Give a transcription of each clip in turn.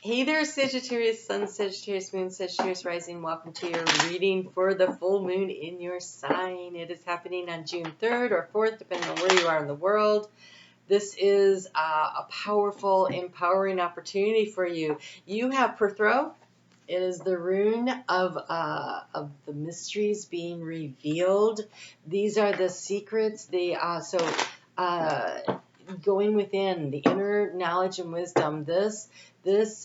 Hey there, Sagittarius Sun, Sagittarius Moon, Sagittarius Rising. Welcome to your reading for the full moon in your sign. It is happening on June 3rd or 4th, depending on where you are in the world. This is a powerful, empowering opportunity for you. You have Perthro. It is the rune of the mysteries being revealed. These are the secrets. Going within the inner knowledge and wisdom, this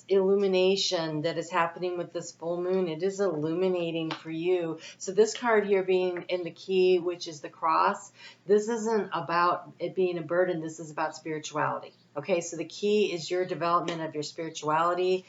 illumination that is happening with this full moon, it is illuminating for you. So this card here being in the key, which is the cross, this isn't about it being a burden. This is about spirituality. Okay, so the key is your development of your spirituality,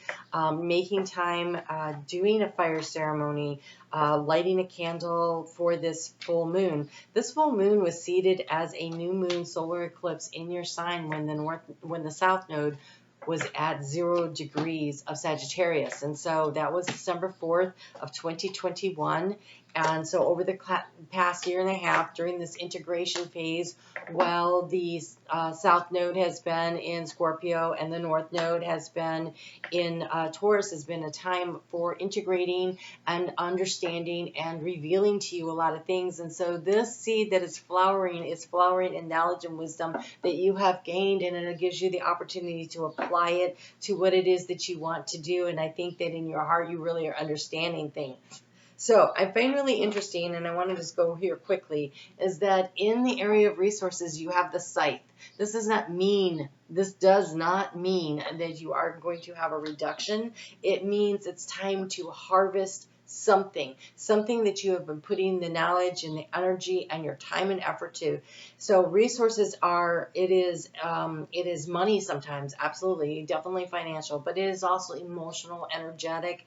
making time, doing a fire ceremony, lighting a candle for this full moon. This full moon was seated as a new moon solar eclipse in your sign when the south node was at 0 degrees of Sagittarius. And so that was December 4th of 2021. And so over the past year and a half, during this integration phase, while the south node has been in Scorpio and the north node has been in Taurus, has been a time for integrating and understanding and revealing to you a lot of things. And so this seed that is flowering in knowledge and wisdom that you have gained, and it gives you the opportunity to apply it to what it is that you want to do. And I think that in your heart, you really are understanding things. So I find really interesting, and I want to just go here quickly, is that in the area of resources, you have the scythe. This does not mean that you are going to have a reduction. It means it's time to harvest something that you have been putting the knowledge and the energy and your time and effort to. So resources it is money sometimes, absolutely, definitely financial, but it is also emotional, energetic.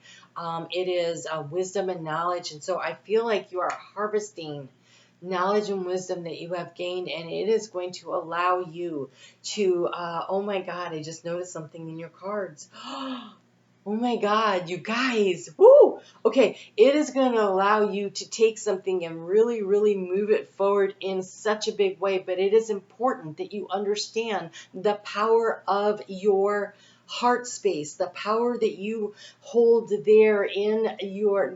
It is wisdom and knowledge. And so I feel like you are harvesting knowledge and wisdom that you have gained, and it is going to allow you to, oh my God, I just noticed something in your cards. Oh my God, you guys, woo! Okay, it is going to allow you to take something and really, really move it forward in such a big way, but it is important that you understand the power of your heart space, the power that you hold there in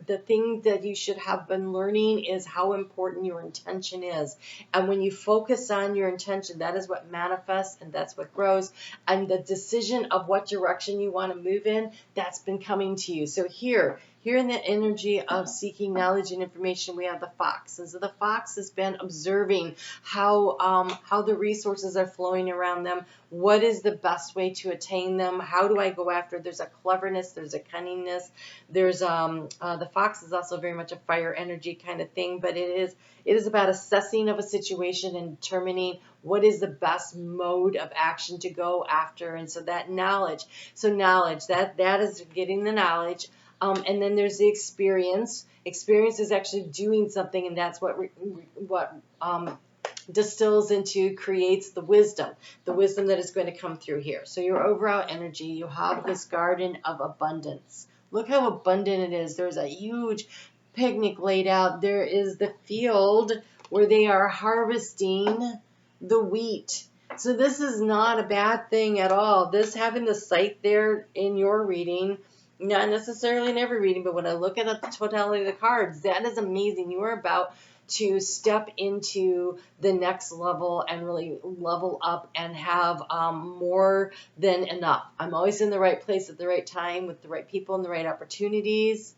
the thing that you should have been learning is how important your intention is. And when you focus on your intention, that is what manifests and that's what grows. And the decision of what direction you want to move in, that's been coming to you. So here in the energy of seeking knowledge and information, we have the fox. And so the fox has been observing how the resources are flowing around them. What is the best way to attain them? How do I go after? There's a cleverness, there's a cunningness. There's the fox is also very much a fire energy kind of thing, but it is about assessing of a situation and determining what is the best mode of action to go after. And so that knowledge, that is getting the knowledge. And then there's the experience. Experience is actually doing something, and that's what distills into, creates the wisdom that is going to come through here. So your overall energy, you have this garden of abundance. Look how abundant it is. There's a huge picnic laid out. There is the field where they are harvesting the wheat. So this is not a bad thing at all. This having the site there in your reading, not necessarily in every reading, but when I look at the totality of the cards, that is amazing. You are about to step into the next level and really level up and have more than enough. I'm always in the right place at the right time with the right people and the right opportunities.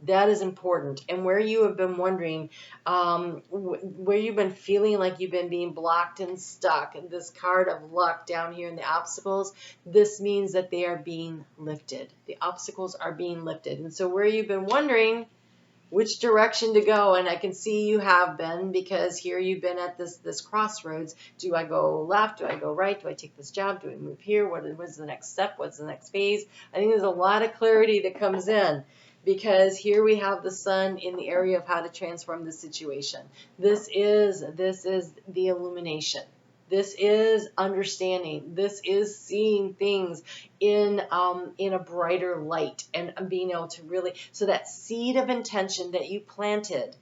That is important. And where you have been wondering, where you've been feeling like you've been being blocked and stuck, and this card of luck down here in the obstacles, this means that they are being lifted. The obstacles are being lifted. And so where you've been wondering which direction to go, and I can see you have been, because here you've been at this crossroads. Do I go left? Do I go right? Do I take this job? Do I move here? What's the next step? What's the next phase? I think there's a lot of clarity that comes in, because here we have the sun in the area of how to transform the situation. This is the illumination. This is understanding. This is seeing things in a brighter light and being able to really, so that seed of intention that you planted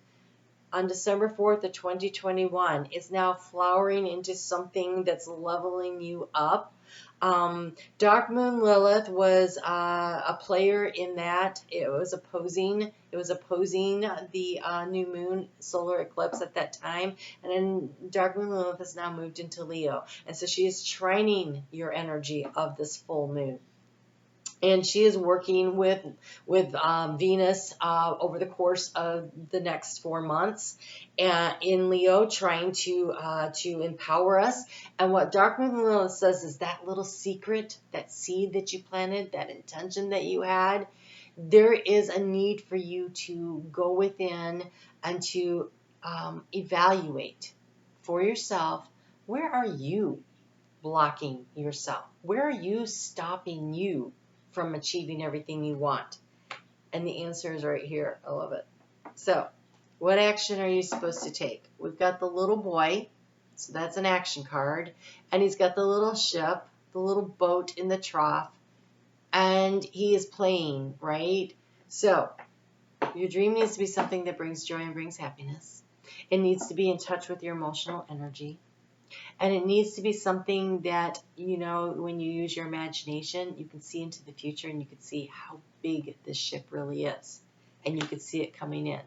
on December 4th of 2021 is now flowering into something that's leveling you up. Dark Moon Lilith was a player in that. It was opposing. It was opposing the new moon solar eclipse at that time, and then Dark Moon Lilith has now moved into Leo, and so she is trining your energy of this full moon. And she is working with Venus over the course of the next 4 months in Leo, trying to empower us. And what Dark Moon Lilith says is that little secret, that seed that you planted, that intention that you had, there is a need for you to go within and to evaluate for yourself, where are you blocking yourself? Where are you stopping you from achieving everything you want? And the answer is right here. I love it. So, what action are you supposed to take? We've got the little boy, so that's an action card, and he's got the little ship, the little boat in the trough, and he is playing, right? So, your dream needs to be something that brings joy and brings happiness. It needs to be in touch with your emotional energy. And it needs to be something that, when you use your imagination, you can see into the future and you can see how big this ship really is. And you can see it coming in.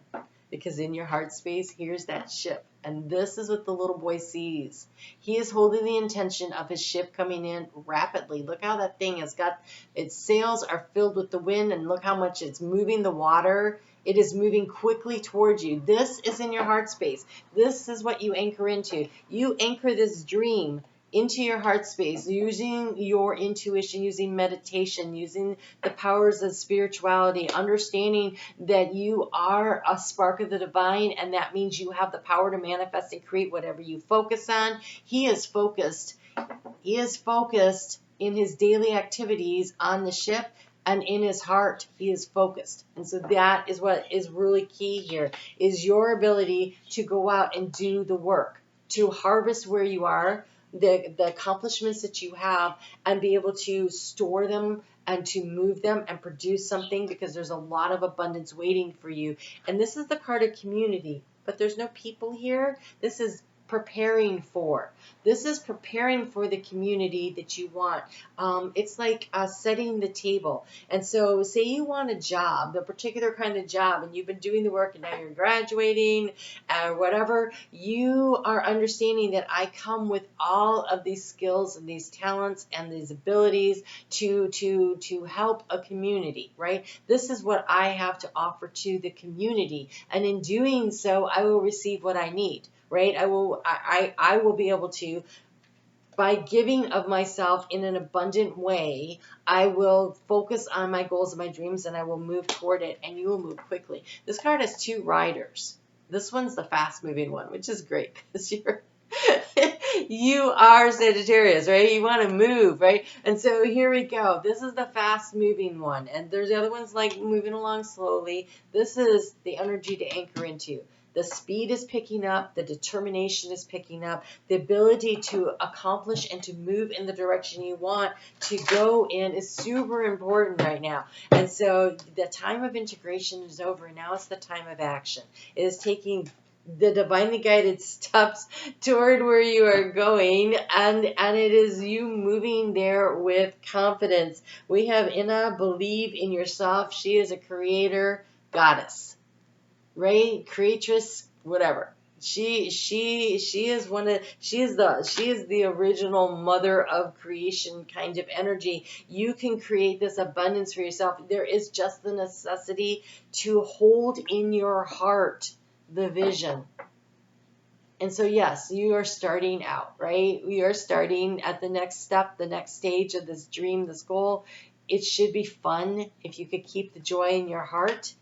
Because in your heart space, here's that ship. And this is what the little boy sees. He is holding the intention of his ship coming in rapidly. Look how that thing has got, its sails are filled with the wind, and look how much it's moving the water. It is moving quickly towards you. This is in your heart space. This is what you anchor into. You anchor this dream into your heart space using your intuition, using meditation, using the powers of spirituality, understanding that you are a spark of the divine, and that means you have the power to manifest and create whatever you focus on. He is focused. He is focused in his daily activities on the ship, and in his heart, he is focused. And so that is what is really key here, is your ability to go out and do the work, to harvest where you are, the accomplishments that you have, and be able to store them and to move them and produce something, because there's a lot of abundance waiting for you. And this is the card of community, but there's no people here. This is preparing for. This is preparing for the community that you want. It's like setting the table. And so say you want a job, a particular kind of job, and you've been doing the work and now you're graduating or whatever, you are understanding that I come with all of these skills and these talents and these abilities to help a community, right? This is what I have to offer to the community. And in doing so, I will receive what I need. Right? I will be able to, by giving of myself in an abundant way, I will focus on my goals and my dreams, and I will move toward it, and you will move quickly. This card has 2 riders. This one's the fast-moving one, which is great because you are Sagittarius, right? You want to move, right? And so here we go. This is the fast-moving one, and there's the other ones like moving along slowly. This is the energy to anchor into. The speed is picking up, the determination is picking up, the ability to accomplish and to move in the direction you want to go in is super important right now. And so the time of integration is over, and now it's the time of action. It is taking the divinely guided steps toward where you are going, and it is you moving there with confidence. We have Inna, believe in yourself. She is a creator goddess. Right? Creatress, whatever. She is the original mother of creation kind of energy. You can create this abundance for yourself. There is just the necessity to hold in your heart the vision. And so yes, you are starting out, right? We are starting at the next step, the next stage of this dream, this goal. It should be fun if you could keep the joy in your heart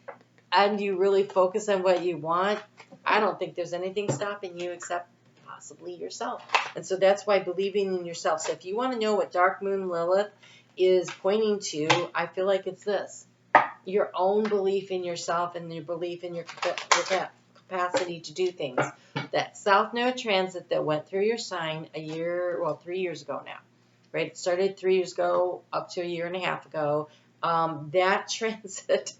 and you really focus on what you want. I don't think there's anything stopping you except possibly yourself. And so that's why believing in yourself. So if you want to know what Dark Moon Lilith is pointing to, I feel like it's this. Your own belief in yourself and your belief in your capacity to do things. That South Node transit that went through your sign 3 years ago now. Right? It started 3 years ago up to a year and a half ago. That transit...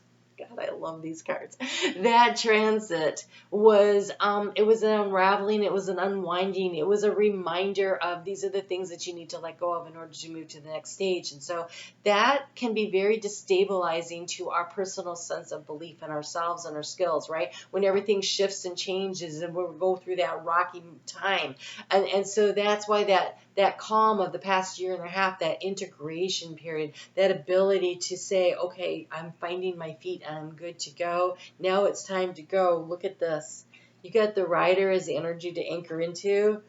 God, I love these cards. That transit was, it was an unraveling, it was an unwinding, it was a reminder of these are the things that you need to let go of in order to move to the next stage. And so that can be very destabilizing to our personal sense of belief in ourselves and our skills, right? When everything shifts and changes and we go through that rocky time. And so that's why that calm of the past year and a half, that integration period, that ability to say, okay, I'm finding my feet and I'm good to go. Now it's time to go. Look at this. You got the Rider as the energy to anchor into.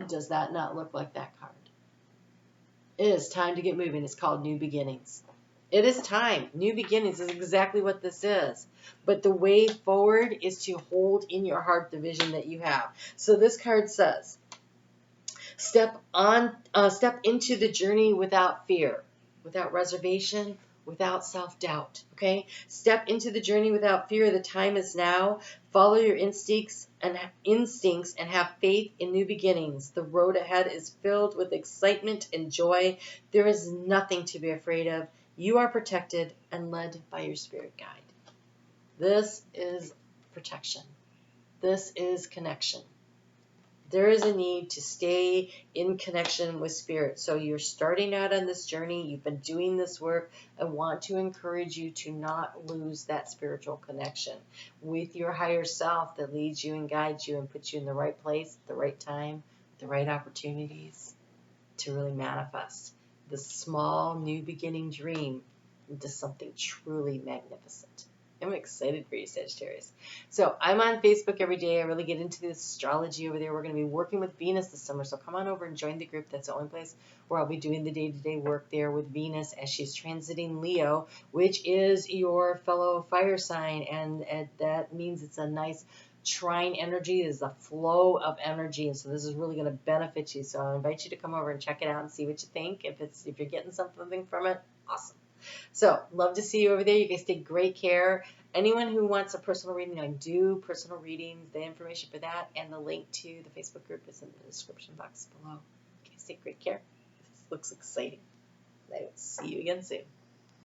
Does that not look like that card? It is time to get moving. It's called New Beginnings. It is time. New beginnings is exactly what this is. But the way forward is to hold in your heart the vision that you have. So this card says, step into the journey without fear, without reservation, without self-doubt. Okay? Step into the journey without fear. The time is now. Follow your instincts and have faith in new beginnings. The road ahead is filled with excitement and joy. There is nothing to be afraid of. You are protected and led by your spirit guide. This is protection. This is connection. There is a need to stay in connection with spirit. So you're starting out on this journey. You've been doing this work. I want to encourage you to not lose that spiritual connection with your higher self that leads you and guides you and puts you in the right place, at the right time, the right opportunities to really manifest this small new beginning dream into something truly magnificent. I'm excited for you, Sagittarius. So I'm on Facebook every day. I really get into this astrology over there. We're going to be working with Venus this summer. So come on over and join the group. That's the only place where I'll be doing the day-to-day work there with Venus as she's transiting Leo, which is your fellow fire sign. And that means it's a nice trine energy. There's a flow of energy. And so this is really going to benefit you. So I invite you to come over and check it out and see what you think. If you're getting something from it, awesome. So, love to see you over there. You guys take great care. Anyone who wants a personal reading, I do personal readings. The information for that and the link to the Facebook group is in the description box below. You guys take great care. This looks exciting. I will see you again soon.